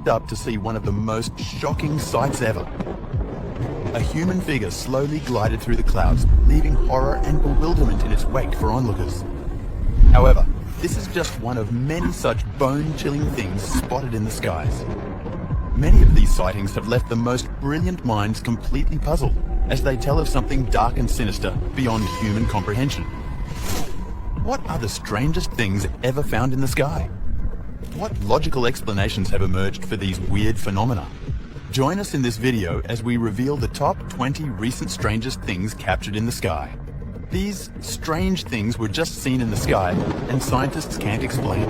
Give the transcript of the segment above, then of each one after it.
looked up to see one of the most shocking sights ever. A human figure slowly glided through the clouds, leaving horror and bewilderment in its wake for onlookers. However, this is just one of many such bone-chilling things spotted in the skies. Many of these sightings have left the most brilliant minds completely puzzled, as they tell of something dark and sinister beyond human comprehension. What are the strangest things ever found in the sky? What logical explanations have emerged for these weird phenomena? Join us in this video as we reveal the top 20 recent strangest things captured in the sky. These strange things were just seen in the sky, and scientists can't explain.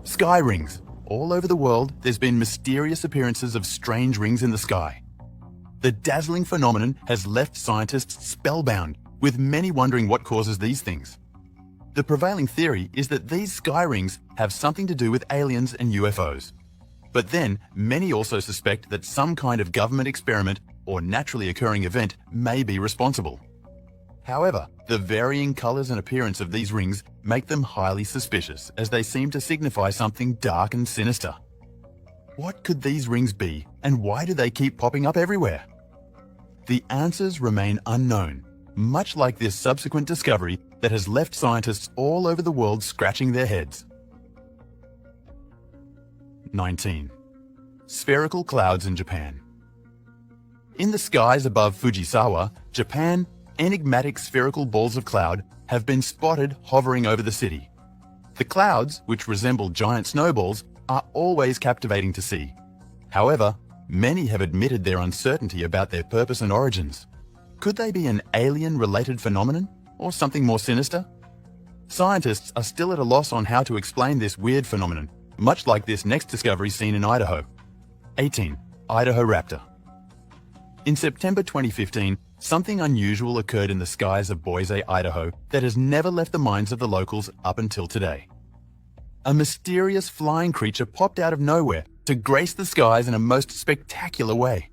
Sky rings. All over the world, there's been mysterious appearances of strange rings in the sky. The dazzling phenomenon has left scientists spellbound, with many wondering what causes these things. The prevailing theory is that these sky rings have something to do with aliens and UFOs. But then, many also suspect that some kind of government experiment or naturally occurring event may be responsible. However, the varying colors and appearance of these rings make them highly suspicious, as they seem to signify something dark and sinister. What could these rings be, and why do they keep popping up everywhere? The answers remain unknown, much like this subsequent discovery that has left scientists all over the world scratching their heads. 19. Spherical clouds in Japan. In the skies above Fujisawa, Japan, enigmatic spherical balls of cloud have been spotted hovering over the city. The clouds, which resemble giant snowballs, are always captivating to see. However, many have admitted their uncertainty about their purpose and origins. Could they be an alien-related phenomenon, or something more sinister? Scientists are still at a loss on how to explain this weird phenomenon, much like this next discovery seen in Idaho. 18. Idaho raptor. In September 2015, something unusual occurred in the skies of Boise, Idaho that has never left the minds of the locals up until today. A mysterious flying creature popped out of nowhere to grace the skies in a most spectacular way.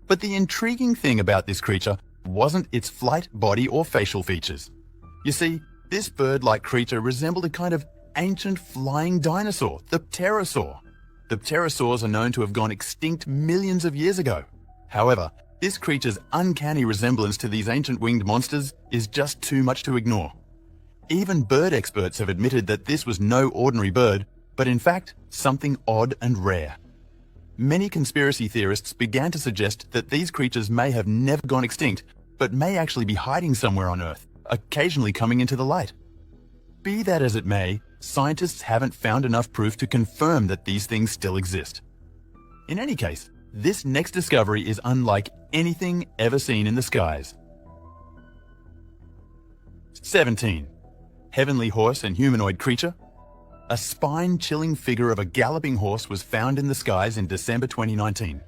But the intriguing thing about this creature wasn't its flight, body, or facial features. You see, this bird-like creature resembled a kind of ancient flying dinosaur, the pterosaur. The pterosaurs are known to have gone extinct millions of years ago. However, this creature's uncanny resemblance to these ancient winged monsters is just too much to ignore. Even bird experts have admitted that this was no ordinary bird, but in fact, something odd and rare. Many conspiracy theorists began to suggest that these creatures may have never gone extinct, but may actually be hiding somewhere on Earth, occasionally coming into the light. Be that as it may, scientists haven't found enough proof to confirm that these things still exist. In any case, this next discovery is unlike anything ever seen in the skies. 17. Heavenly horse and humanoid creature. A spine-chilling figure of a galloping horse was found in the skies in December 2019.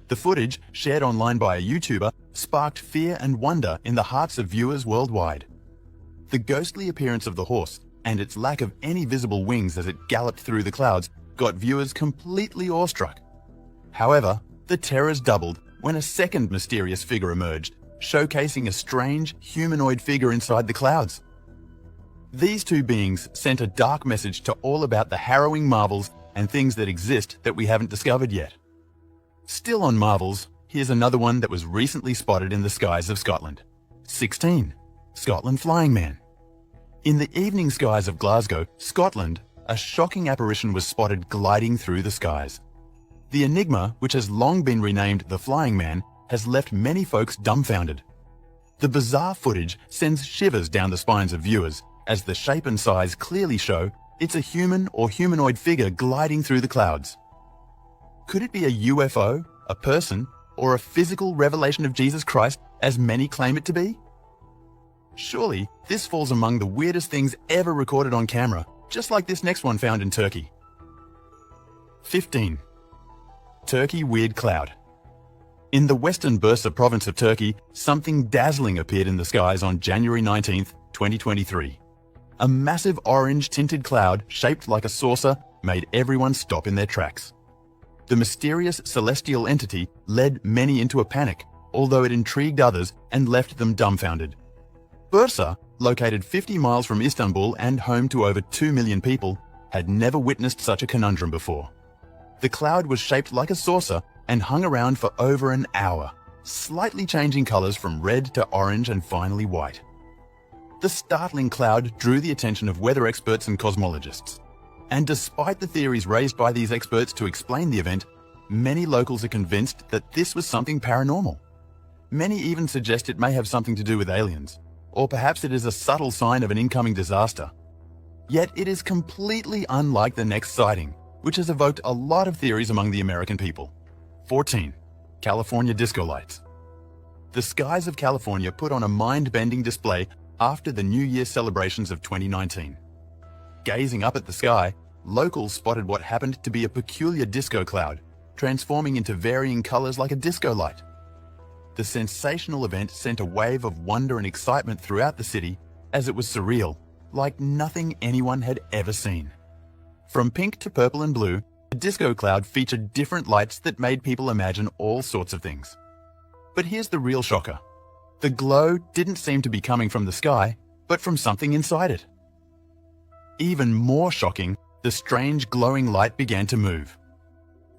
The footage, shared online by a YouTuber, sparked fear and wonder in the hearts of viewers worldwide. The ghostly appearance of the horse and its lack of any visible wings as it galloped through the clouds got viewers completely awestruck. However, the terrors doubled when a second mysterious figure emerged, showcasing a strange, humanoid figure inside the clouds. These two beings sent a dark message to all about the harrowing marvels and things that exist that we haven't discovered yet. Still on marvels, here's another one that was recently spotted in the skies of Scotland. 16. Scotland Flying Man. In the evening skies of Glasgow, Scotland, a shocking apparition was spotted gliding through the skies. The enigma, which has long been renamed the Flying Man, has left many folks dumbfounded. The bizarre footage sends shivers down the spines of viewers, as the shape and size clearly show it's a human or humanoid figure gliding through the clouds. Could it be a UFO, a person, or a physical revelation of Jesus Christ, as many claim it to be? Surely, this falls among the weirdest things ever recorded on camera, just like this next one found in Turkey. 15. Turkey weird cloud. In the western Bursa province of Turkey, something dazzling appeared in the skies on January 19, 2023. A massive orange-tinted cloud shaped like a saucer made everyone stop in their tracks. The mysterious celestial entity led many into a panic, although it intrigued others and left them dumbfounded. Bursa, located 50 miles from Istanbul and home to over 2 million people, had never witnessed such a conundrum before. The cloud was shaped like a saucer and hung around for over an hour, slightly changing colors from red to orange and finally white. The startling cloud drew the attention of weather experts and cosmologists. And despite the theories raised by these experts to explain the event, many locals are convinced that this was something paranormal. Many even suggest it may have something to do with aliens, or perhaps it is a subtle sign of an incoming disaster. Yet it is completely unlike the next sighting, which has evoked a lot of theories among the American people. 14. California disco lights. The skies of California put on a mind-bending display after the New Year celebrations of 2019. Gazing up at the sky, locals spotted what happened to be a peculiar disco cloud, transforming into varying colors like a disco light. The sensational event sent a wave of wonder and excitement throughout the city, as it was surreal, like nothing anyone had ever seen. From pink to purple and blue, the disco cloud featured different lights that made people imagine all sorts of things. But here's the real shocker. The glow didn't seem to be coming from the sky, but from something inside it. Even more shocking, the strange glowing light began to move.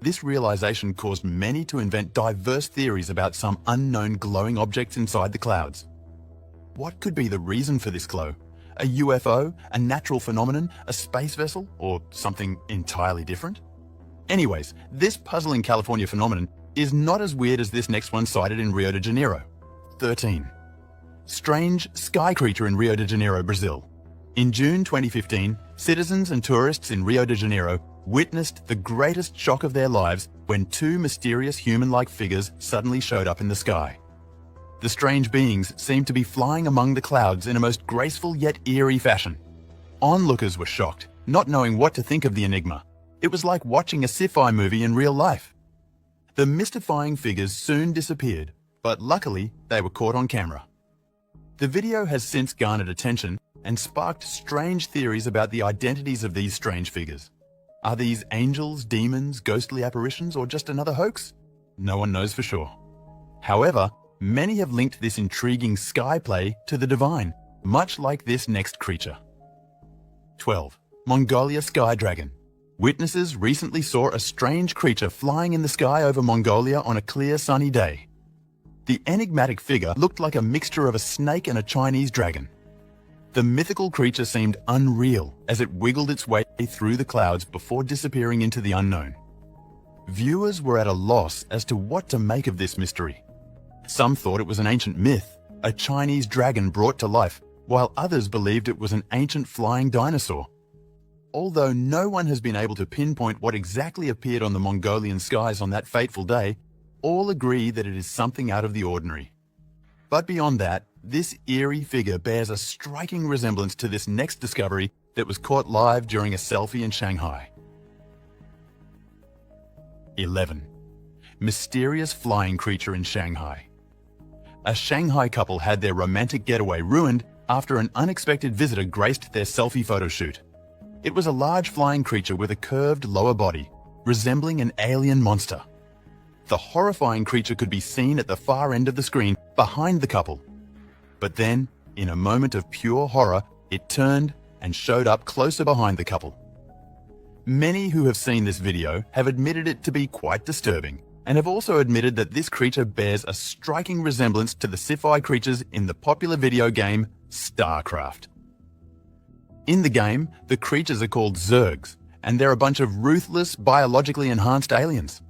This realization caused many to invent diverse theories about some unknown glowing objects inside the clouds. What could be the reason for this glow? A UFO, a natural phenomenon, a space vessel, or something entirely different? Anyways, this puzzling California phenomenon is not as weird as this next one sighted in Rio de Janeiro. 13. Strange sky creature in Rio de Janeiro, Brazil. In June 2015, citizens and tourists in Rio de Janeiro witnessed the greatest shock of their lives when two mysterious human-like figures suddenly showed up in the sky. The strange beings seemed to be flying among the clouds in a most graceful yet eerie fashion. Onlookers were shocked, not knowing what to think of the enigma. It was like watching a sci-fi movie in real life. The mystifying figures soon disappeared, but luckily they were caught on camera. The video has since garnered attention and sparked strange theories about the identities of these strange figures. Are these angels, demons, ghostly apparitions, or just another hoax? No one knows for sure. However, many have linked this intriguing sky play to the divine, much like this next creature. 12. Mongolia Sky Dragon. Witnesses recently saw a strange creature flying in the sky over Mongolia on a clear sunny day. The enigmatic figure looked like a mixture of a snake and a Chinese dragon. The mythical creature seemed unreal as it wiggled its way through the clouds before disappearing into the unknown. Viewers were at a loss as to what to make of this mystery. Some thought it was an ancient myth, a Chinese dragon brought to life, while others believed it was an ancient flying dinosaur. Although no one has been able to pinpoint what exactly appeared on the Mongolian skies on that fateful day, all agree that it is something out of the ordinary. But beyond that, this eerie figure bears a striking resemblance to this next discovery that was caught live during a selfie in Shanghai. 11. Mysterious flying creature in Shanghai. A Shanghai couple had their romantic getaway ruined after an unexpected visitor graced their selfie photo shoot. It was a large flying creature with a curved lower body, resembling an alien monster. The horrifying creature could be seen at the far end of the screen behind the couple. But then, in a moment of pure horror, it turned and showed up closer behind the couple. Many who have seen this video have admitted it to be quite disturbing, and have also admitted that this creature bears a striking resemblance to the sci-fi creatures in the popular video game StarCraft. In the game, the creatures are called Zergs, and they're a bunch of ruthless, biologically enhanced aliens.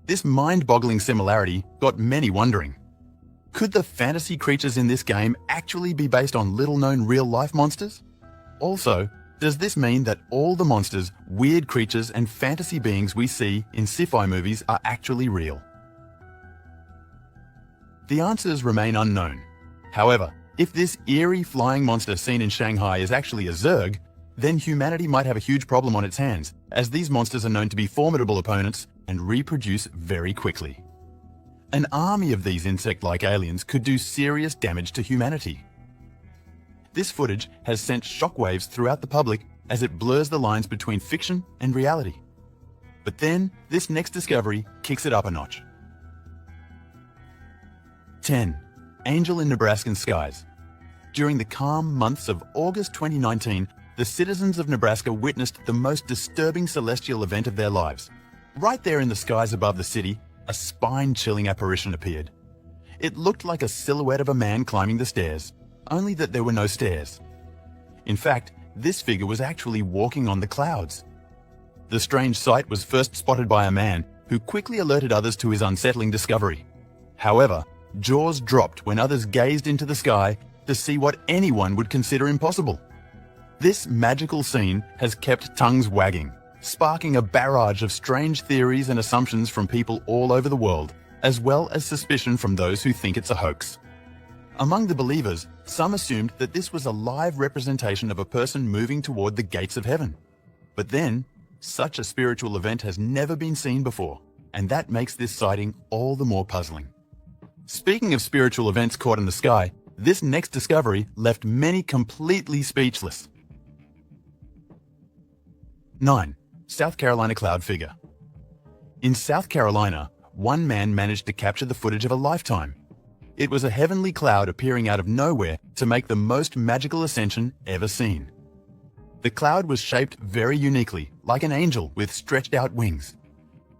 This mind-boggling similarity got many wondering. Could the fantasy creatures in this game actually be based on little-known real-life monsters? Also, does this mean that all the monsters, weird creatures, and fantasy beings we see in sci-fi movies are actually real? The answers remain unknown. However, if this eerie flying monster seen in Shanghai is actually a Zerg, then humanity might have a huge problem on its hands, as these monsters are known to be formidable opponents and reproduce very quickly. An army of these insect-like aliens could do serious damage to humanity. This footage has sent shockwaves throughout the public as it blurs the lines between fiction and reality. But then, this next discovery kicks it up a notch. 10. Angel in Nebraskan skies. During the calm months of August 2019, the citizens of Nebraska witnessed the most disturbing celestial event of their lives. Right there in the skies above the city, a spine-chilling apparition appeared. It looked like a silhouette of a man climbing the stairs, only that there were no stairs. In fact, this figure was actually walking on the clouds. The strange sight was first spotted by a man who quickly alerted others to his unsettling discovery. However, jaws dropped when others gazed into the sky to see what anyone would consider impossible. This magical scene has kept tongues wagging, sparking a barrage of strange theories and assumptions from people all over the world, as well as suspicion from those who think it's a hoax. Among the believers, some assumed that this was a live representation of a person moving toward the gates of heaven. But then, such a spiritual event has never been seen before, and that makes this sighting all the more puzzling. Speaking of spiritual events caught in the sky, this next discovery left many completely speechless. 9. South Carolina cloud figure. In South Carolina, one man managed to capture the footage of a lifetime. It was a heavenly cloud appearing out of nowhere to make the most magical ascension ever seen. The cloud was shaped very uniquely, like an angel with stretched out wings.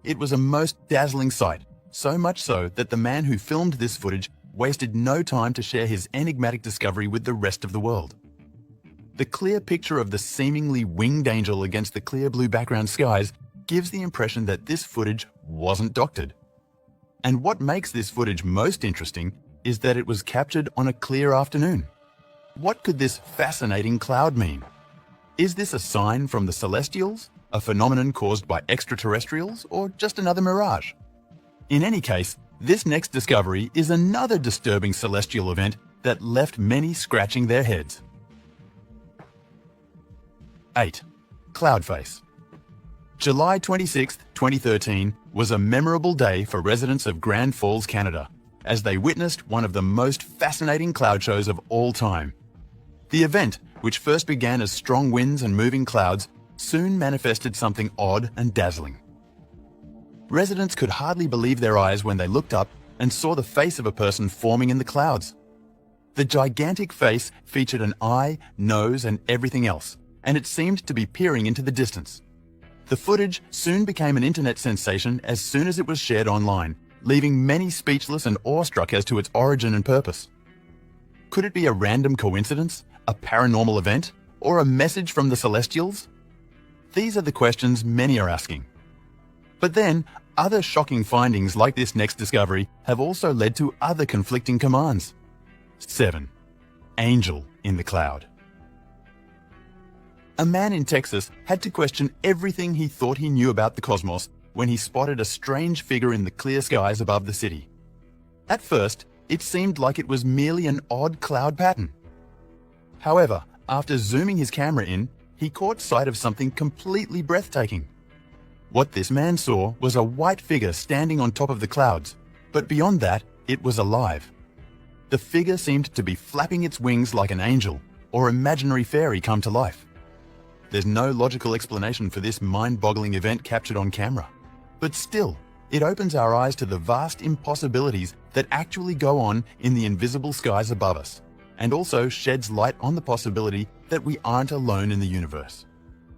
It was a most dazzling sight, so much so that the man who filmed this footage wasted no time to share his enigmatic discovery with the rest of the world. The clear picture of the seemingly winged angel against the clear blue background skies gives the impression that this footage wasn't doctored. And what makes this footage most interesting is that it was captured on a clear afternoon. What could this fascinating cloud mean? Is this a sign from the celestials, a phenomenon caused by extraterrestrials, or just another mirage? In any case, this next discovery is another disturbing celestial event that left many scratching their heads. 8. Cloud face. July 26, 2013 was a memorable day for residents of Grand Falls, Canada, as they witnessed one of the most fascinating cloud shows of all time. The event, which first began as strong winds and moving clouds, soon manifested something odd and dazzling. Residents could hardly believe their eyes when they looked up and saw the face of a person forming in the clouds. The gigantic face featured an eye, nose, and everything else, and it seemed to be peering into the distance. The footage soon became an internet sensation as soon as it was shared online, leaving many speechless and awestruck as to its origin and purpose. Could it be a random coincidence, a paranormal event, or a message from the celestials? These are the questions many are asking. But then, other shocking findings like this next discovery have also led to other conflicting commands. 7. Angel in the cloud. A man in Texas had to question everything he thought he knew about the cosmos when he spotted a strange figure in the clear skies above the city. At first, it seemed like it was merely an odd cloud pattern. However, after zooming his camera in, he caught sight of something completely breathtaking. What this man saw was a white figure standing on top of the clouds, but beyond that, it was alive. The figure seemed to be flapping its wings like an angel or imaginary fairy come to life. There's no logical explanation for this mind-boggling event captured on camera. But still, it opens our eyes to the vast impossibilities that actually go on in the invisible skies above us, and also sheds light on the possibility that we aren't alone in the universe.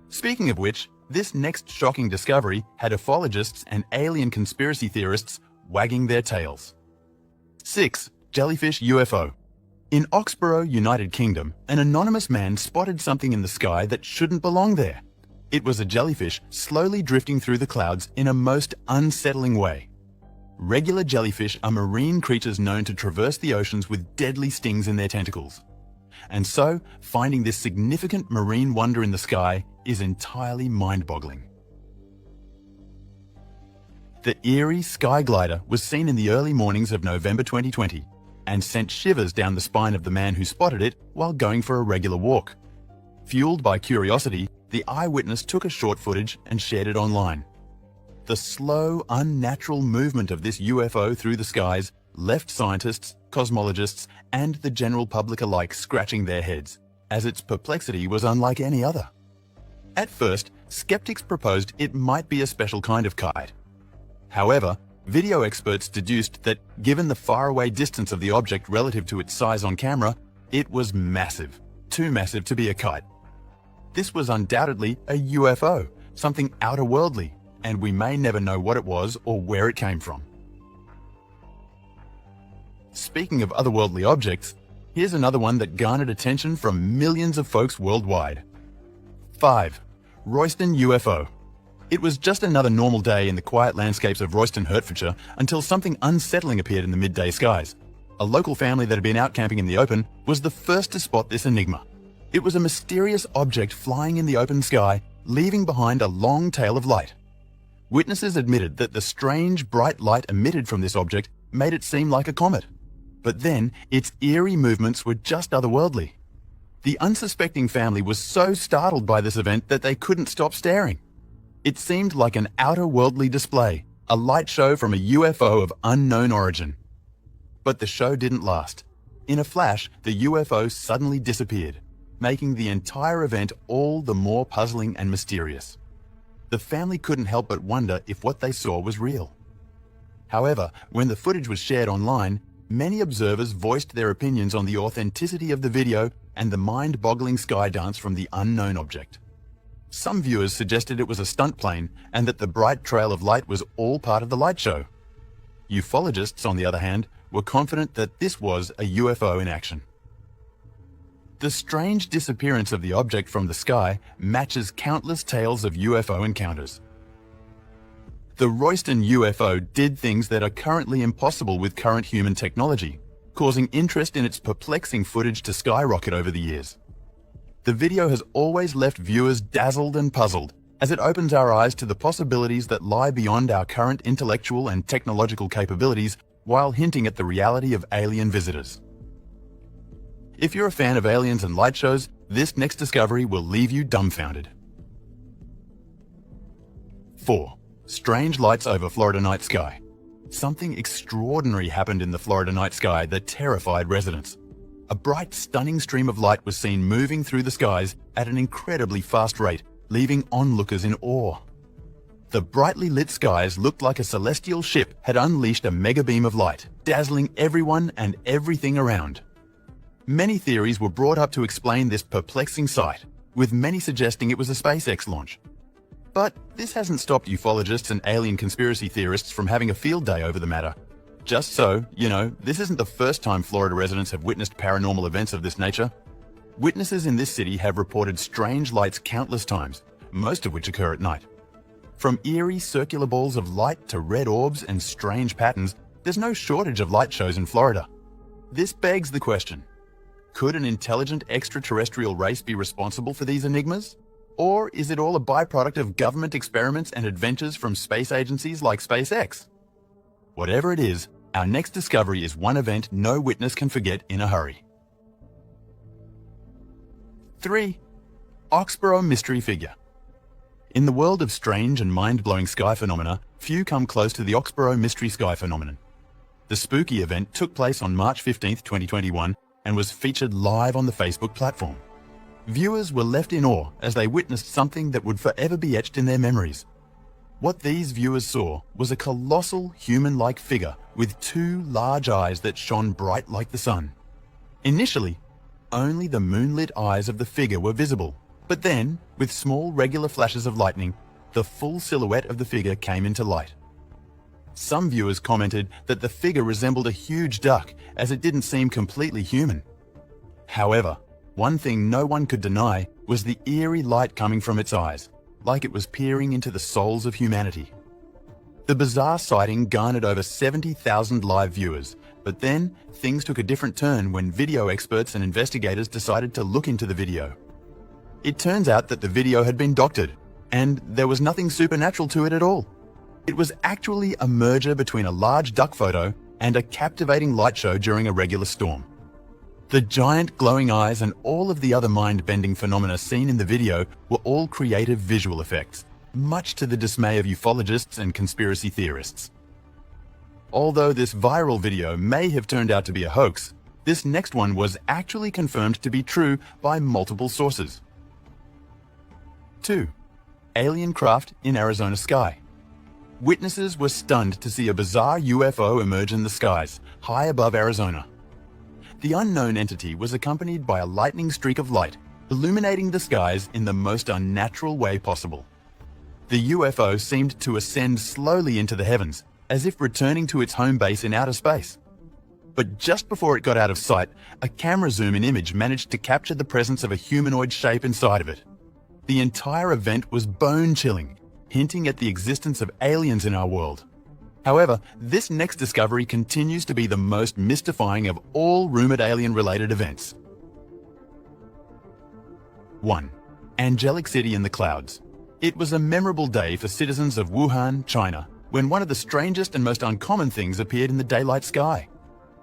Speaking of which, this next shocking discovery had ufologists and alien conspiracy theorists wagging their tails. 6. Jellyfish UFO. In Oxborough, United Kingdom, an anonymous man spotted something in the sky that shouldn't belong there. It was a jellyfish slowly drifting through the clouds in a most unsettling way. Regular jellyfish are marine creatures known to traverse the oceans with deadly stings in their tentacles. And so, finding this significant marine wonder in the sky is entirely mind-boggling. The eerie sky glider was seen in the early mornings of November 2020 and sent shivers down the spine of the man who spotted it while going for a regular walk. Fueled by curiosity, the eyewitness took a short footage and shared it online. The slow, unnatural movement of this UFO through the skies left scientists, cosmologists, and the general public alike scratching their heads, as its perplexity was unlike any other. At first, skeptics proposed it might be a special kind of kite. However, video experts deduced that, given the faraway distance of the object relative to its size on camera, It was massive, too massive to be a kite. This was undoubtedly a UFO, something outer-worldly, and we may never know what it was or where it came from. Speaking of otherworldly objects, here's another one that garnered attention from millions of folks worldwide. 5. Royston UFO. It was just another normal day in the quiet landscapes of Royston, Hertfordshire, until something unsettling appeared in the midday skies. A local family that had been out camping in the open was the first to spot this enigma. It was a mysterious object flying in the open sky, leaving behind a long tail of light. Witnesses admitted that the strange, bright light emitted from this object made it seem like a comet. But then, its eerie movements were just otherworldly. The unsuspecting family was so startled by this event that they couldn't stop staring. It seemed like an outer-worldly display, a light show from a UFO of unknown origin. But the show didn't last. In a flash, the UFO suddenly disappeared, making the entire event all the more puzzling and mysterious. The family couldn't help but wonder if what they saw was real. However, when the footage was shared online, many observers voiced their opinions on the authenticity of the video and the mind-boggling sky dance from the unknown object. Some viewers suggested it was a stunt plane and that the bright trail of light was all part of the light show. Ufologists, on the other hand, were confident that this was a UFO in action. The strange disappearance of the object from the sky matches countless tales of UFO encounters. The Royston UFO did things that are currently impossible with current human technology, causing interest in its perplexing footage to skyrocket over the years. The video has always left viewers dazzled and puzzled, as it opens our eyes to the possibilities that lie beyond our current intellectual and technological capabilities while hinting at the reality of alien visitors. If you're a fan of aliens and light shows, this next discovery will leave you dumbfounded. 4. Strange lights over Florida night sky. Something extraordinary happened in the Florida night sky that terrified residents. A bright, stunning stream of light was seen moving through the skies at an incredibly fast rate, leaving onlookers in awe. The brightly lit skies looked like a celestial ship had unleashed a mega beam of light, dazzling everyone and everything around. Many theories were brought up to explain this perplexing sight, with many suggesting it was a SpaceX launch. But this hasn't stopped ufologists and alien conspiracy theorists from having a field day over the matter. Just so, you know, this isn't the first time Florida residents have witnessed paranormal events of this nature. Witnesses in this city have reported strange lights countless times, most of which occur at night. From eerie circular balls of light to red orbs and strange patterns, there's no shortage of light shows in Florida. This begs the question, could an intelligent extraterrestrial race be responsible for these enigmas? Or is it all a byproduct of government experiments and adventures from space agencies like SpaceX? Whatever it is, our next discovery is one event no witness can forget in a hurry. 3. Oxborough Mystery Figure. In the world of strange and mind-blowing sky phenomena, few come close to the Oxborough Mystery Sky phenomenon. The spooky event took place on March 15, 2021, and was featured live on the Facebook platform. Viewers were left in awe as they witnessed something that would forever be etched in their memories. What these viewers saw was a colossal human-like figure with two large eyes that shone bright like the sun. Initially, only the moonlit eyes of the figure were visible, but then, with small regular flashes of lightning, the full silhouette of the figure came into light. Some viewers commented that the figure resembled a huge duck, as it didn't seem completely human. However, one thing no one could deny was the eerie light coming from its eyes, like it was peering into the souls of humanity. The bizarre sighting garnered over 70,000 live viewers, but then things took a different turn when video experts and investigators decided to look into the video. It turns out that the video had been doctored, and there was nothing supernatural to it at all. It was actually a merger between a large duck photo and a captivating light show during a regular storm. The giant glowing eyes and all of the other mind-bending phenomena seen in the video were all creative visual effects, much to the dismay of ufologists and conspiracy theorists. Although this viral video may have turned out to be a hoax, this next one was actually confirmed to be true by multiple sources. 2. Alien craft in Arizona sky. Witnesses were stunned to see a bizarre UFO emerge in the skies, high above Arizona. The unknown entity was accompanied by a lightning streak of light, illuminating the skies in the most unnatural way possible. The UFO seemed to ascend slowly into the heavens, as if returning to its home base in outer space. But just before it got out of sight, a camera zoom-in image managed to capture the presence of a humanoid shape inside of it. The entire event was bone-chilling, hinting at the existence of aliens in our world. However, this next discovery continues to be the most mystifying of all rumored alien-related events. 1. Angelic City in the Clouds. It was a memorable day for citizens of Wuhan, China, when one of the strangest and most uncommon things appeared in the daylight sky.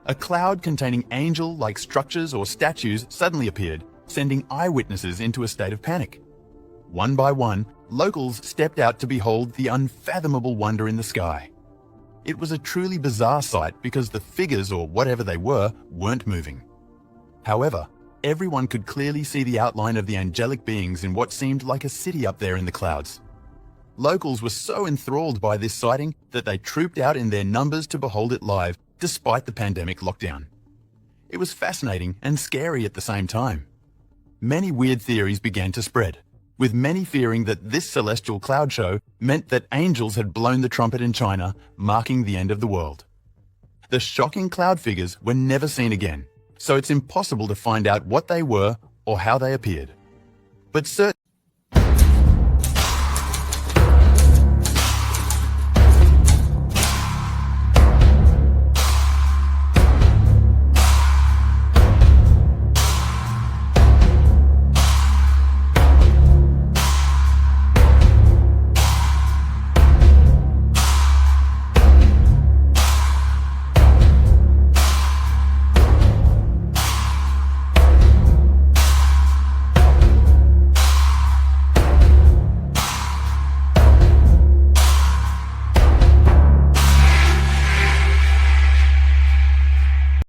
A cloud containing angel-like structures or statues suddenly appeared, sending eyewitnesses into a state of panic. One by one, locals stepped out to behold the unfathomable wonder in the sky. It was a truly bizarre sight because the figures, or whatever they were, weren't moving. However, everyone could clearly see the outline of the angelic beings in what seemed like a city up there in the clouds. Locals were so enthralled by this sighting that they trooped out in their numbers to behold it live, despite the pandemic lockdown. It was fascinating and scary at the same time. Many weird theories began to spread, with many fearing that this celestial cloud show meant that angels had blown the trumpet in China, marking the end of the world. The shocking cloud figures were never seen again, so it's impossible to find out what they were or how they appeared. But certain